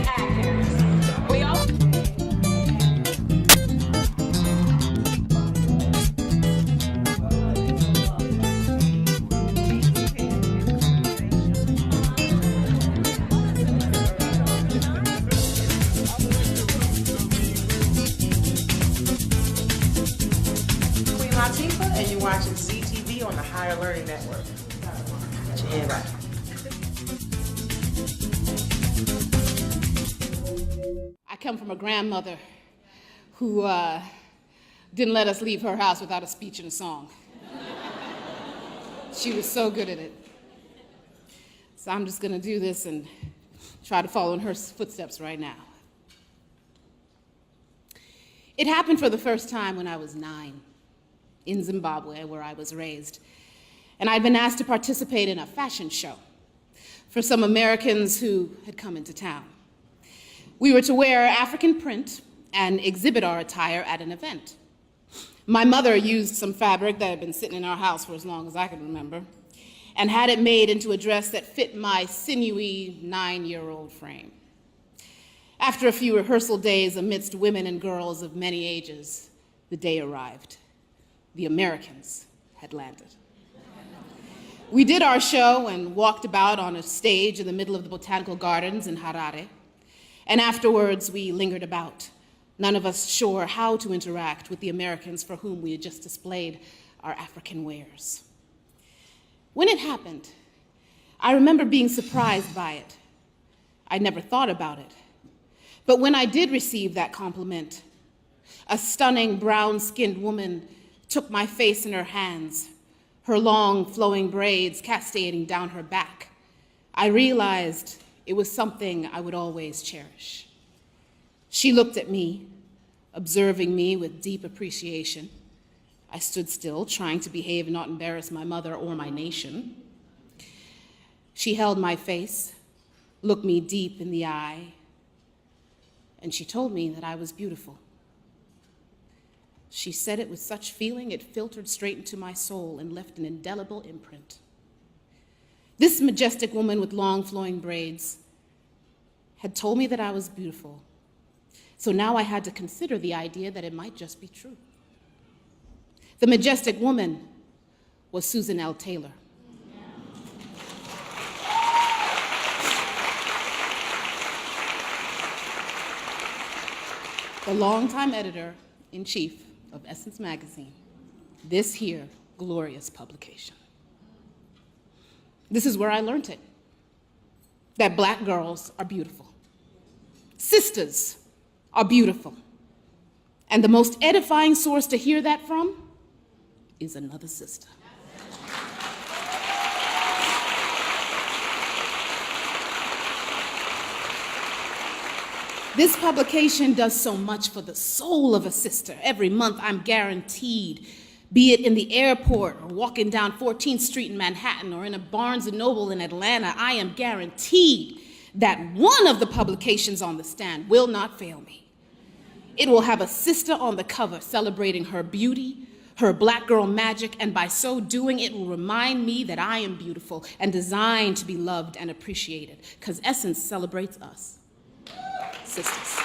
actors. We all Queen Latifah, and you're watching ZTV on the Higher Learning Network. Get your head right. I come from a grandmother who didn't let us leave her house without a speech and a song. She was so good at it. So I'm just gonna do this and try to follow in her footsteps right now. It happened for the first time when I was 9 in Zimbabwe, where I was raised. And I'd been asked to participate in a fashion show for some Americans who had come into town. We were to wear African print and exhibit our attire at an event. My mother used some fabric that had been sitting in our house for as long as I could remember and had it made into a dress that fit my sinewy 9-year-old frame. After a few rehearsal days amidst women and girls of many ages, the day arrived. The Americans had landed. We did our show and walked about on a stage in the middle of the botanical gardens in Harare. And afterwards, we lingered about, none of us sure how to interact with the Americans for whom we had just displayed our African wares. When it happened, I remember being surprised by it. I never thought about it. But when I did receive that compliment, a stunning brown-skinned woman took my face in her hands, her long flowing braids cascading down her back. I realized it was something I would always cherish. She looked at me, observing me with deep appreciation. I stood still, trying to behave and not embarrass my mother or my nation. She held my face, looked me deep in the eye, and she told me that I was beautiful. She said it with such feeling it filtered straight into my soul and left an indelible imprint. This majestic woman with long flowing braids had told me that I was beautiful. So now I had to consider the idea that it might just be true. The majestic woman was Susan L. Taylor. The longtime editor-in-chief of Essence magazine, this here glorious publication. This is where I learned it, that Black girls are beautiful. Sisters are beautiful. And the most edifying source to hear that from is another sister. This publication does so much for the soul of a sister. Every month I'm guaranteed, be it in the airport or walking down 14th Street in Manhattan or in a Barnes & Noble in Atlanta, I am guaranteed that one of the publications on the stand will not fail me. It will have a sister on the cover celebrating her beauty, her Black girl magic, and by so doing, it will remind me that I am beautiful and designed to be loved and appreciated, because Essence celebrates us, sisters.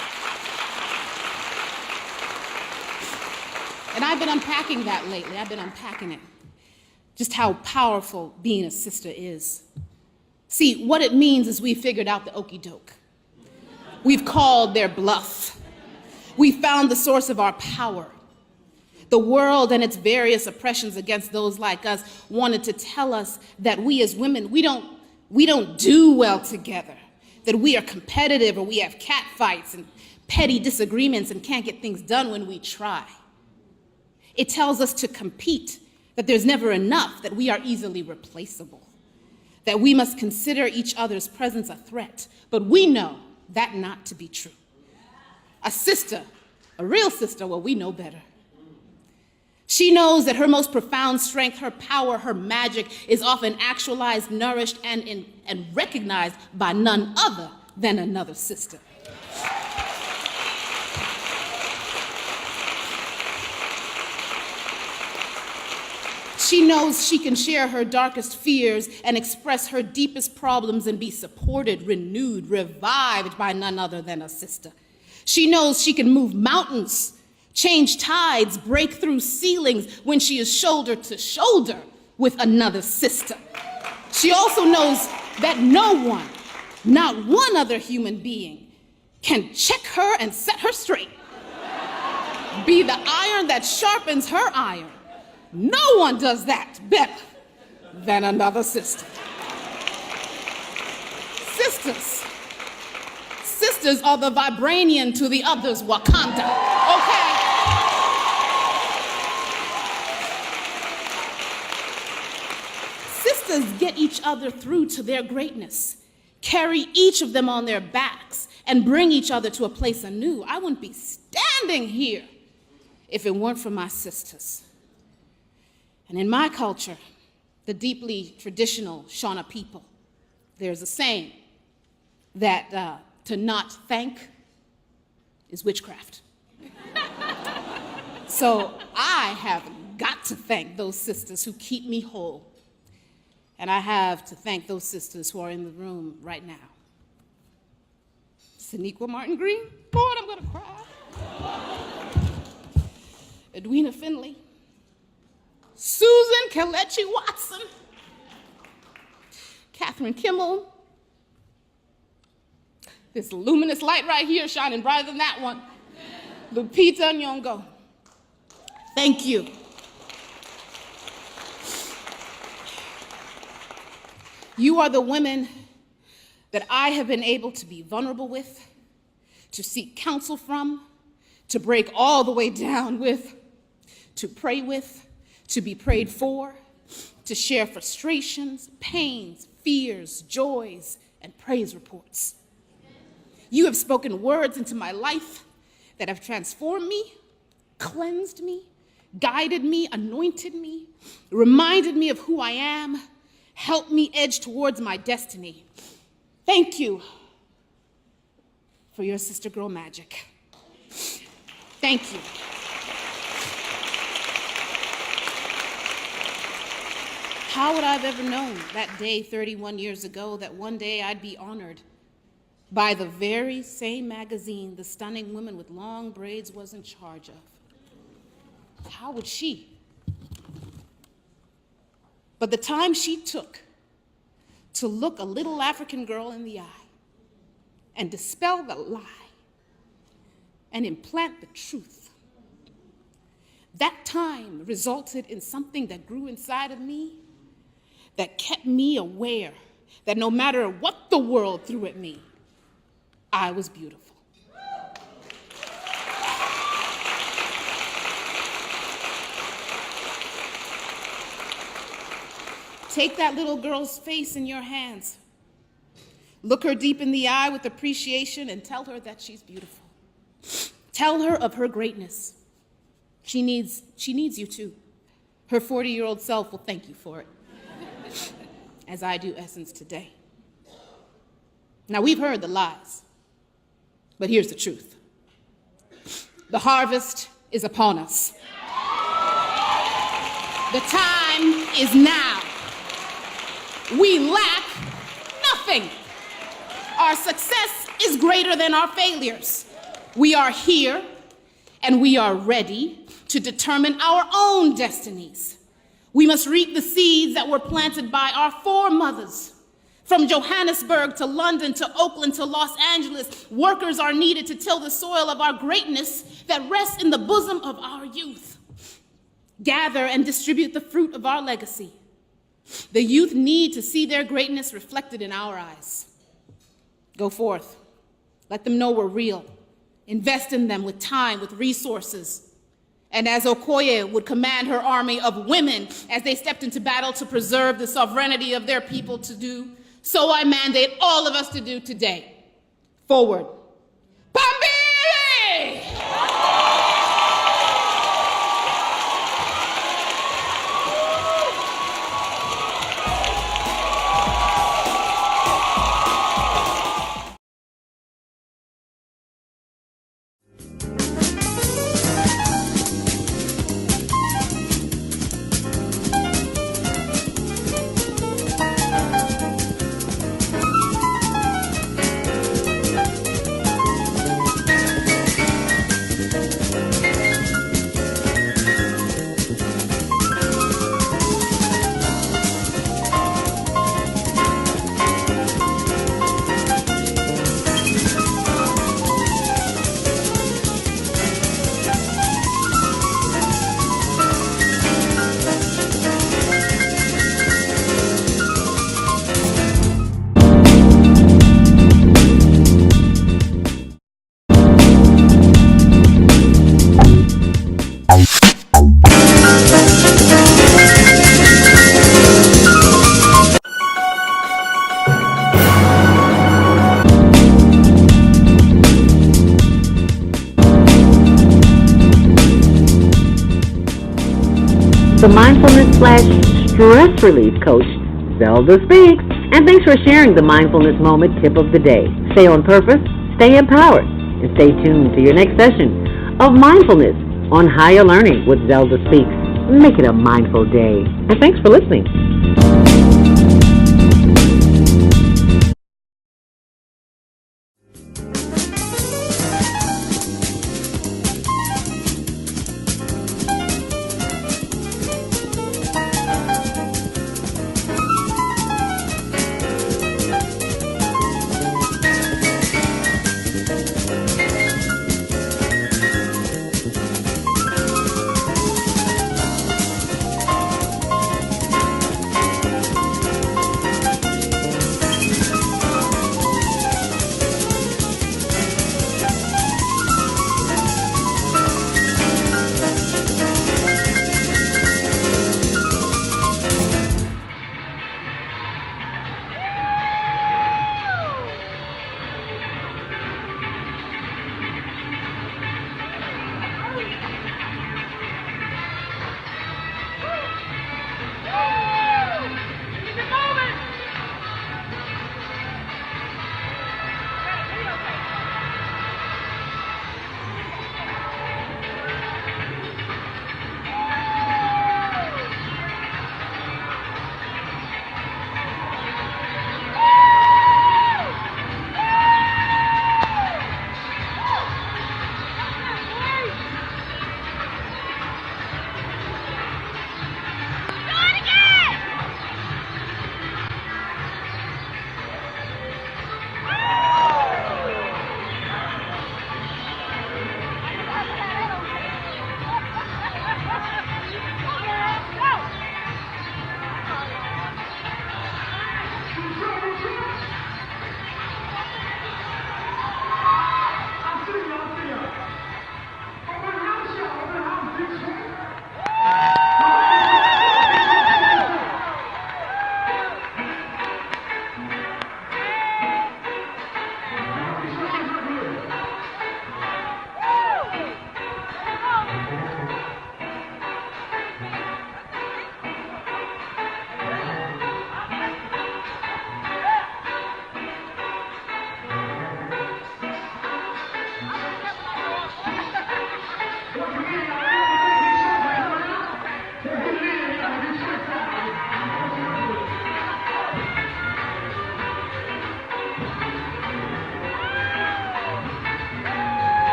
And I've been unpacking that lately. I've been unpacking it, just how powerful being a sister is. See, what it means is we figured out the okey doke. We've called their bluff. We found the source of our power. The world and its various oppressions against those like us wanted to tell us that we as women, we don't do well together, that we are competitive or we have cat fights and petty disagreements and can't get things done when we try. It tells us to compete, that there's never enough, that we are easily replaceable, that we must consider each other's presence a threat, but we know that not to be true. A sister, a real sister, well, we know better. She knows that her most profound strength, her power, her magic is often actualized, nourished, and recognized by none other than another sister. She knows she can share her darkest fears and express her deepest problems and be supported, renewed, revived by none other than a sister. She knows she can move mountains, change tides, break through ceilings when she is shoulder to shoulder with another sister. She also knows that no one, not one other human being, can check her and set her straight. Be the iron that sharpens her iron. No one does that better than another sister. Sisters are the vibranium to the other's Wakanda, okay? Sisters get each other through to their greatness, carry each of them on their backs, and bring each other to a place anew. I wouldn't be standing here if it weren't for my sisters. And in my culture, the deeply traditional Shona people, there's a saying that to not thank is witchcraft. So I have got to thank those sisters who keep me whole. And I have to thank those sisters who are in the room right now. Saniqua Martin Green, Lord, I'm gonna cry. Edwina Finley, Susan Kelechi Watson, Catherine Kimmel, this luminous light right here shining brighter than that one, Lopito Nyong'o. Thank you. You are the women that I have been able to be vulnerable with, to seek counsel from, to break all the way down with, to pray with, to be prayed for, to share frustrations, pains, fears, joys, and praise reports. You have spoken words into my life that have transformed me, cleansed me, guided me, anointed me, reminded me of who I am, helped me edge towards my destiny. Thank you for your sister girl magic. Thank you. How would I have ever known that day 31 years ago that one day I'd be honored by the very same magazine the stunning woman with long braids was in charge of? How would she? But the time she took to look a little African girl in the eye and dispel the lie and implant the truth, that time resulted in something that grew inside of me that kept me aware that no matter what the world threw at me, I was beautiful. Take that little girl's face in your hands. Look her deep in the eye with appreciation and tell her that she's beautiful. Tell her of her greatness. She needs you too. Her 40-year-old self will thank you for it, as I do Essence today. Now, we've heard the lies, but here's the truth. The harvest is upon us. The time is now. We lack nothing. Our success is greater than our failures. We are here and we are ready to determine our own destinies. We must reap the seeds that were planted by our foremothers. From Johannesburg to London to Oakland to Los Angeles, workers are needed to till the soil of our greatness that rests in the bosom of our youth. Gather and distribute the fruit of our legacy. The youth need to see their greatness reflected in our eyes. Go forth. Let them know we're real. Invest in them with time, with resources. And as Okoye would command her army of women as they stepped into battle to preserve the sovereignty of their people to do, so I mandate all of us to do today. Forward. Pambili! the Mindfulness/Stress Relief Coach, ZeldaSpeaks. And thanks for sharing the Mindfulness Moment tip of the day. Stay on purpose, stay empowered, and stay tuned to your next session of Mindfulness on Higher Learning with ZeldaSpeaks. Make it a mindful day. And thanks for listening.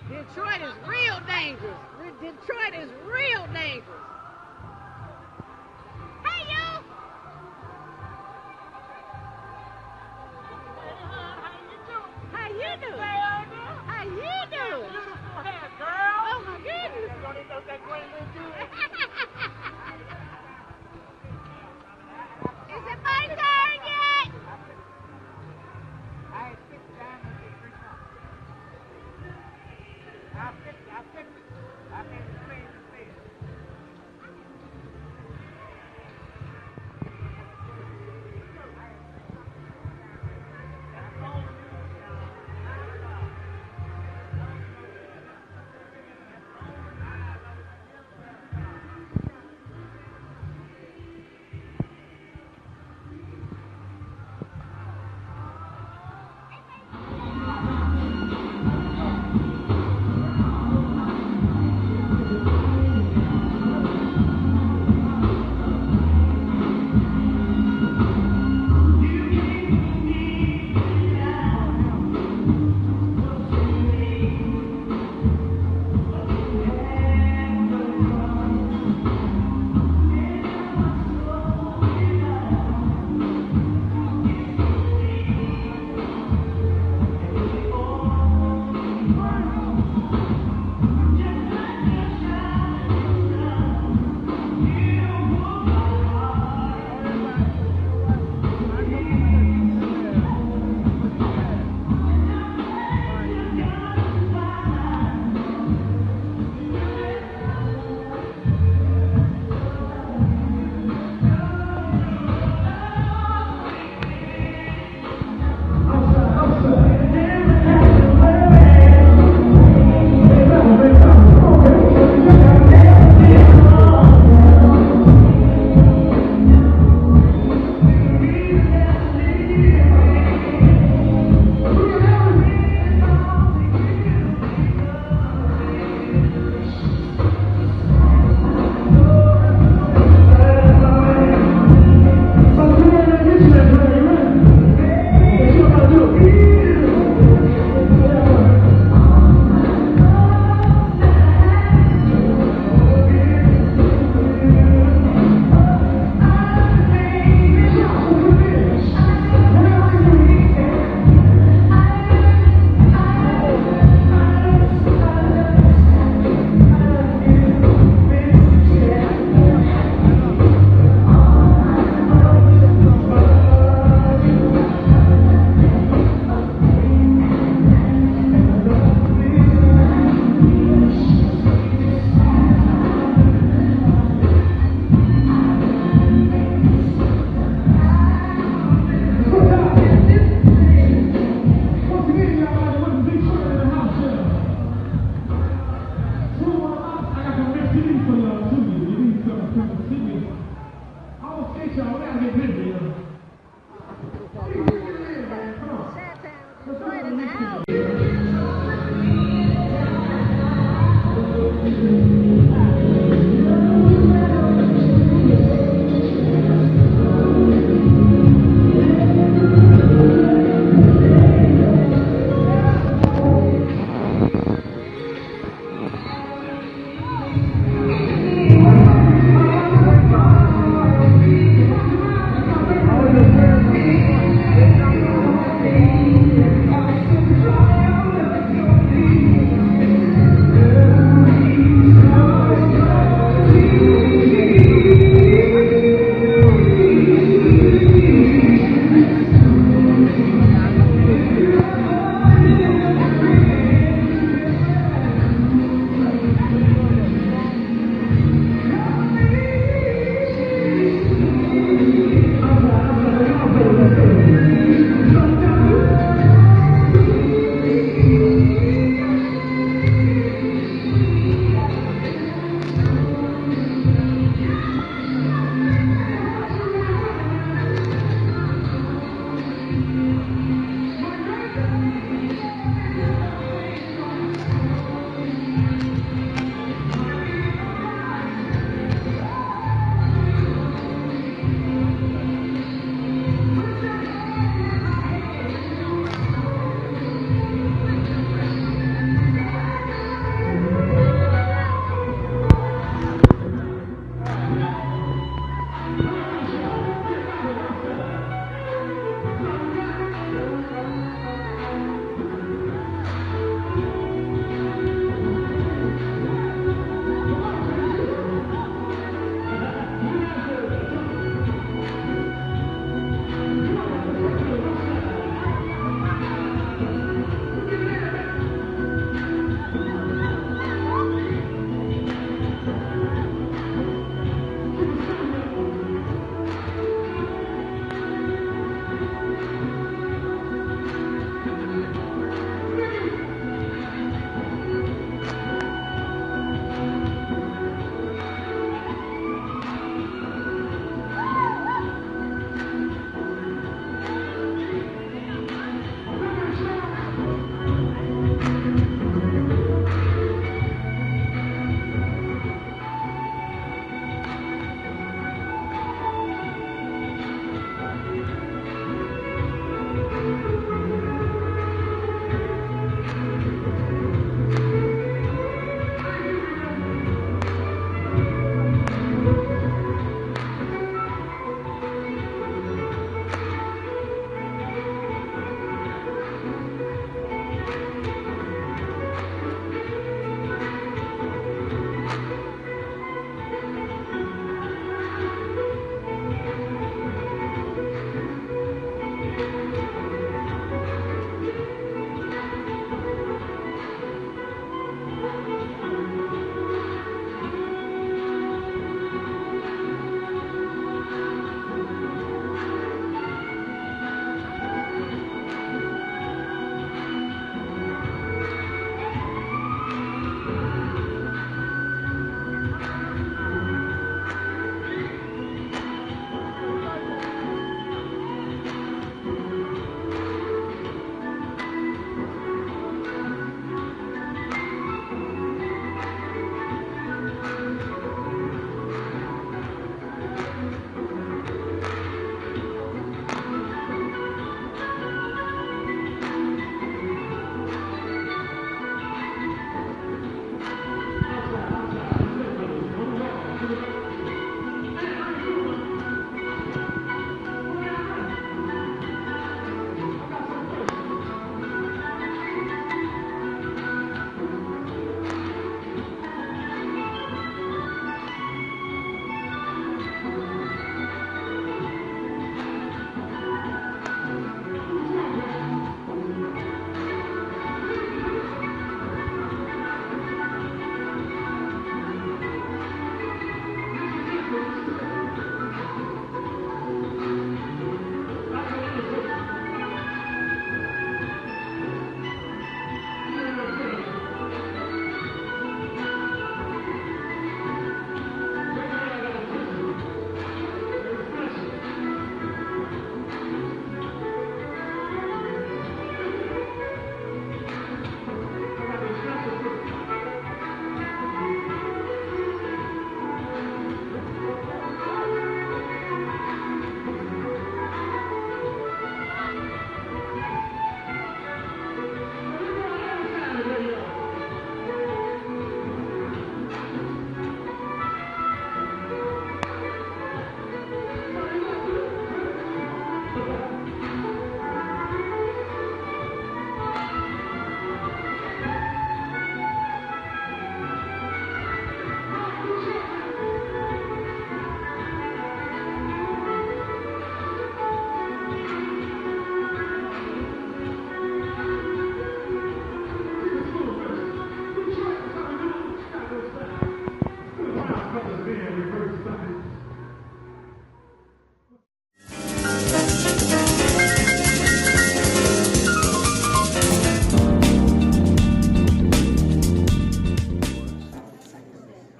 Detroit is real dangerous. Detroit is real dangerous. Hey, you! How you doing? How you doing? Beautiful hair, girl. Oh, my goodness. You don't know that great little dude. Is it my turn yet? I ain't fixed down with you 3 times. I fixed it. I made it clean and clear.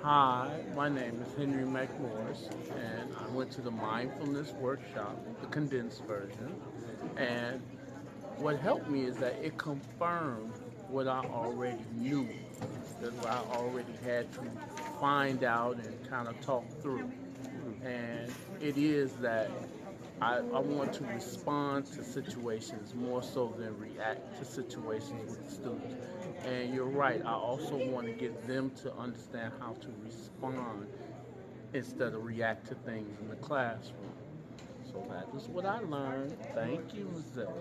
Hi, my name is Henry McMorris, and I went to the Mindfulness workshop, the condensed version, and what helped me is that it confirmed what I already knew, that I already had to find out and kind of talk through. And it is that I want to respond to situations more so than react to situations with the students. And you're right, I also want to get them to understand how to respond instead of react to things in the classroom. So that is what I learned. Thank you, Ms. Zell.